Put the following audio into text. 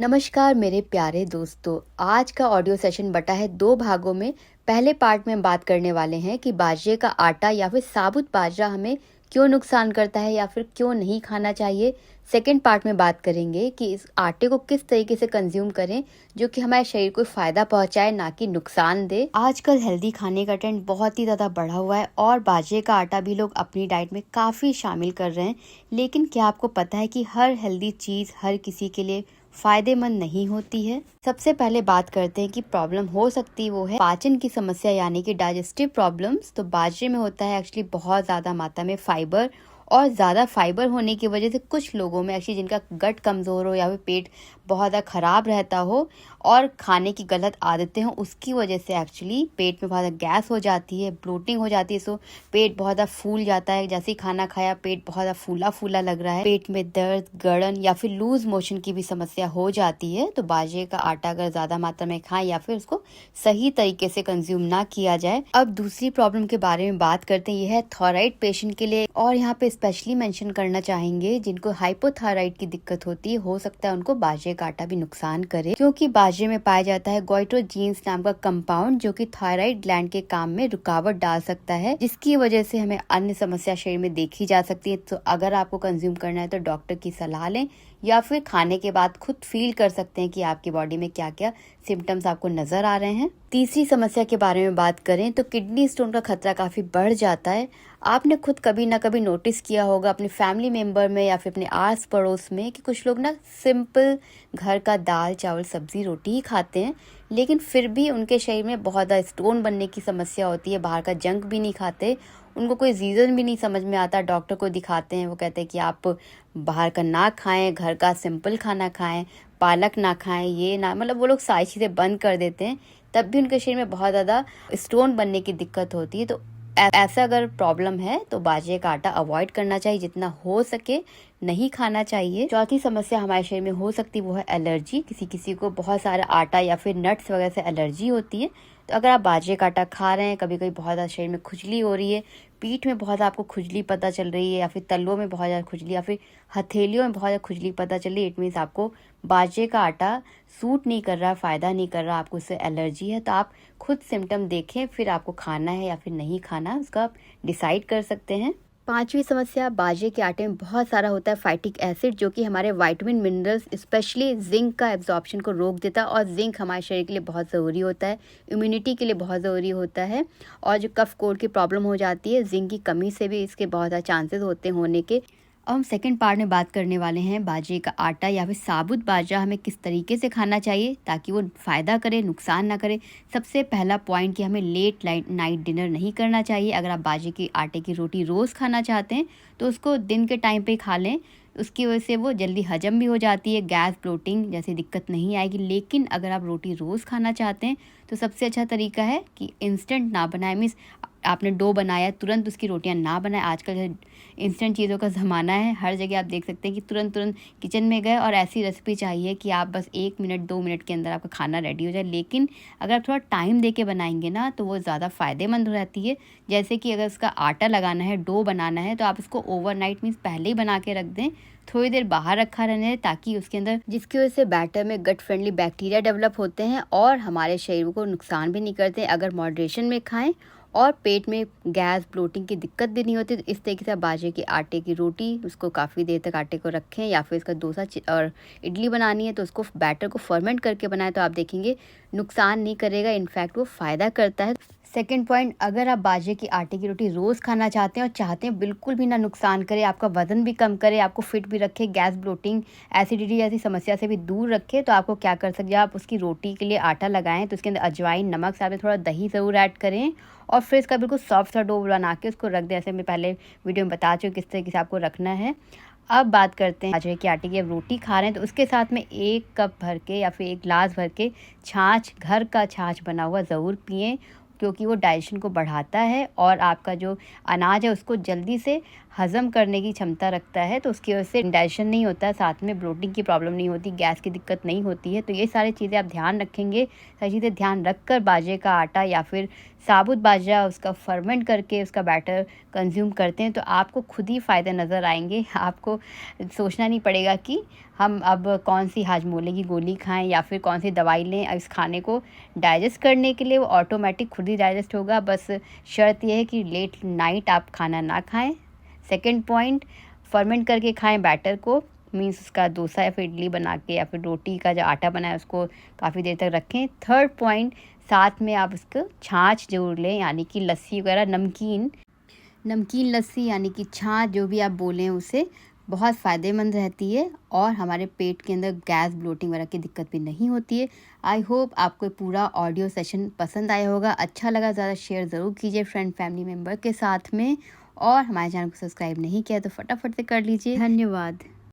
नमस्कार मेरे प्यारे दोस्तों। आज का ऑडियो सेशन बटा है दो भागों में। पहले पार्ट में हम बात करने वाले हैं कि बाजरे का आटा या फिर साबुत बाजरा हमें क्यों नुकसान करता है या फिर क्यों नहीं खाना चाहिए। सेकंड पार्ट में बात करेंगे कि इस आटे को किस तरीके से कंज्यूम करें जो कि हमारे शरीर को फायदा पहुंचाए, ना कि नुकसान दे। आजकल हेल्दी खाने का ट्रेंड बहुत ही ज्यादा बढ़ा हुआ है और बाजरे का आटा भी लोग अपनी डाइट में काफी शामिल कर रहे हैं। लेकिन क्या आपको पता है कि हर हेल्दी चीज हर किसी के लिए फायदेमंद नहीं होती है। सबसे पहले बात करते हैं कि प्रॉब्लम हो सकती है वो है पाचन की समस्या, यानी कि डाइजेस्टिव प्रॉब्लम्स। तो बाजरे में होता है एक्चुअली बहुत ज्यादा मात्रा में फाइबर, और ज़्यादा फाइबर होने की वजह से कुछ लोगों में एक्चुअली जिनका गट कमज़ोर हो या फिर पेट बहुत ज़्यादा ख़राब रहता हो और खाने की गलत आदतें हों, उसकी वजह से एक्चुअली पेट में बहुत ज़्यादा गैस हो जाती है, ब्लोटिंग हो जाती है। सो पेट बहुत ज़्यादा फूल जाता है। जैसे ही खाना खाया पेट बहुत ज़्यादा फूला फूला लग रहा है, पेट में दर्द, गड़न या फिर लूज मोशन की भी समस्या हो जाती है। तो बाजरे का आटा अगर ज़्यादा मात्रा में खाएं या फिर उसको सही तरीके से कंज्यूम ना किया जाए। अब दूसरी प्रॉब्लम के बारे में बात करते हैं, यह है थायराइड पेशेंट के लिए। और यहाँ पे स्पेशली मेंशन करना चाहेंगे जिनको हाइपोथायराइड की दिक्कत होती है, हो सकता है उनको बाजरे का आटा भी नुकसान करे, क्योंकि बाजरे में पाया जाता है गोइट्रोजीन्स नाम का कंपाउंड जो कि थायराइड ग्लैंड के काम में रुकावट डाल सकता है, जिसकी वजह से हमें अन्य समस्या शरीर में देखी जा सकती है। तो अगर आपको कंज्यूम करना है तो डॉक्टर की सलाह लें या फिर खाने के बाद खुद फील कर सकते हैं कि आपकी बॉडी में क्या क्या सिम्टम्स आपको नजर आ रहे हैं। तीसरी समस्या के बारे में बात करें तो किडनी स्टोन का खतरा काफी बढ़ जाता है। आपने खुद कभी ना कभी नोटिस किया होगा अपने फैमिली मेंबर में या फिर अपने आस पड़ोस में कि कुछ लोग ना सिंपल घर का दाल चावल सब्जी रोटी ही खाते हैं, लेकिन फिर भी उनके शरीर में बहुत ज़्यादा स्टोन बनने की समस्या होती है। बाहर का जंक भी नहीं खाते, उनको कोई रीज़न भी नहीं समझ में आता। डॉक्टर को दिखाते हैं, वो कहते हैं कि आप बाहर का ना खाएं, घर का सिंपल खाना खाएं, पालक ना खाएं, ये ना, मतलब वो लोग सारी चीज़ें बंद कर देते हैं, तब भी उनके शरीर में बहुत ज़्यादा स्टोन बनने की दिक्कत होती है। तो ऐसा अगर प्रॉब्लम है तो बाजरे का आटा अवॉइड करना चाहिए, जितना हो सके नहीं खाना चाहिए। चौथी समस्या हमारे शरीर में हो सकती है वो है एलर्जी। किसी किसी को बहुत सारा आटा या फिर नट्स वगैरह से एलर्जी होती है। तो अगर आप बाजरे का आटा खा रहे हैं, कभी कभी बहुत ज़्यादा शरीर में खुजली हो रही है, पीठ में बहुत आपको खुजली पता चल रही है, या फिर तलवों में बहुत ज़्यादा खुजली, या फिर हथेलियों में बहुत ज़्यादा खुजली पता चल रही है, इट मीन्स आपको बाजरे का आटा सूट नहीं कर रहा, फ़ायदा नहीं कर रहा, आपको उससे एलर्जी है। तो आप खुद सिम्टम देखें, फिर आपको खाना है या फिर नहीं खाना उसका आप डिसाइड कर सकते हैं। पांचवी समस्या, बाजरे के आटे में बहुत सारा होता है फाइटिक एसिड, जो कि हमारे विटामिन मिनरल्स स्पेशली जिंक का एब्जॉर्प्शन को रोक देता है। और जिंक हमारे शरीर के लिए बहुत ज़रूरी होता है, इम्यूनिटी के लिए बहुत ज़रूरी होता है। और जो कफ कोल्ड की प्रॉब्लम हो जाती है, जिंक की कमी से भी इसके बहुत ज़्यादा चांसेस होते हैं होने के। अब हम सेकंड पार्ट में बात करने वाले हैं बाजरे का आटा या फिर साबुत बाजरा हमें किस तरीके से खाना चाहिए ताकि वो फ़ायदा करे, नुकसान ना करे। सबसे पहला पॉइंट कि हमें लेट नाइट डिनर नहीं करना चाहिए। अगर आप बाजरे की आटे की रोटी रोज़ खाना चाहते हैं तो उसको दिन के टाइम पे खा लें, उसकी वजह से वो जल्दी हजम भी हो जाती है, गैस ब्लोटिंग जैसी दिक्कत नहीं आएगी। लेकिन अगर आप रोटी रोज़ खाना चाहते हैं तो सबसे अच्छा तरीका है कि इंस्टेंट ना बनाए, मीन्स आपने डो बनाया तुरंत उसकी रोटियां ना बनाए। आजकल इंस्टेंट चीज़ों का ज़माना है, हर जगह आप देख सकते हैं कि तुरंत तुरंत किचन में गए और ऐसी रेसिपी चाहिए कि आप बस 1 मिनट 2 मिनट के अंदर आपका खाना रेडी हो जाए। लेकिन अगर आप थोड़ा टाइम दे के बनाएंगे ना तो वो ज़्यादा फ़ायदेमंद हो रहती है। जैसे कि अगर उसका आटा लगाना है, डो बनाना है, तो आप इसको ओवरनाइट मीन्स पहले ही बना के रख दें, थोड़ी देर बाहर रखा रहने दें, ताकि उसके अंदर, जिसकी वजह से बैटर में गट फ्रेंडली बैक्टीरिया डेवलप होते हैं और हमारे शरीर को नुकसान भी नहीं करते अगर मॉडरेशन में खाएं, और पेट में गैस ब्लोटिंग की दिक्कत भी नहीं होती। तो इस तरीके से बाजरे के आटे की रोटी, उसको काफ़ी देर तक आटे को रखें, या फिर इसका डोसा और इडली बनानी है तो उसको बैटर को फर्मेंट करके बनाएं, तो आप देखेंगे नुकसान नहीं करेगा, इनफैक्ट वो फ़ायदा करता है। सेकंड पॉइंट, अगर आप बाजरे की आटे की रोटी रोज़ खाना चाहते हैं और चाहते हैं बिल्कुल भी ना नुकसान करे, आपका वजन भी कम करे, आपको फिट भी रखे, गैस ब्लोटिंग एसिडिटी जैसी समस्या से भी दूर रखे, तो आपको क्या कर सकते हैं, आप उसकी रोटी के लिए आटा लगाएं तो उसके अंदर अजवाइन, नमक, साथ में थोड़ा दही ज़रूर ऐड करें, और फिर इसका बिल्कुल सॉफ्ट सा डो बना के उसको रख दें। ऐसे मैं पहले वीडियो में बता चुकी हूँ किस तरीके से आपको रखना है। अब बात करते हैं बाजरे की आटे की। अब रोटी खा रहे हैं तो उसके साथ में 1 कप भर के या फिर 1 गिलास भर के छाछ, घर का छाछ बना हुआ ज़रूर पिएं, क्योंकि वो डाइजेशन को बढ़ाता है और आपका जो अनाज है उसको जल्दी से हज़म करने की क्षमता रखता है, तो उसकी वजह से डाइजेशन नहीं होता है, साथ में ब्लोटिंग की प्रॉब्लम नहीं होती, गैस की दिक्कत नहीं होती है। तो ये सारी चीज़ें आप ध्यान रखेंगे, सारी चीज़ें ध्यान रख कर बाजरे का आटा या फिर साबुत बाजरा उसका फर्मेंट करके उसका बैटर कंज्यूम करते हैं, तो आपको खुद ही फ़ायदे नज़र आएँगे। आपको सोचना नहीं पड़ेगा कि हम अब कौन सी हाजमोले की गोली खाएँ या फिर कौन सी दवाई लें इस खाने को डाइजेस्ट करने के लिए। वो ऑटोमेटिक खुद ही डाइजेस्ट होगा, बस शर्त ये है कि लेट नाइट आप खाना ना खाएँ। सेकंड पॉइंट, फर्मेंट करके खाएँ बैटर को, मीन्स उसका डोसा या फिर इडली बना के या फिर रोटी का जो आटा बना है उसको काफ़ी देर तक रखें। थर्ड पॉइंट, साथ में आप उसको छाछ ज़रूर लें, यानी कि लस्सी वगैरह, नमकीन लस्सी यानी कि छाछ जो भी आप बोलें उसे, बहुत फ़ायदेमंद रहती है और हमारे पेट के अंदर गैस ब्लोटिंग वगैरह की दिक्कत भी नहीं होती है। आई होप आपको पूरा ऑडियो सेशन पसंद आया होगा, अच्छा लगा ज़्यादा शेयर ज़रूर कीजिए फ्रेंड फैमिली मेम्बर के साथ में, और हमारे चैनल को सब्सक्राइब नहीं किया तो फटाफट से कर लीजिए। धन्यवाद।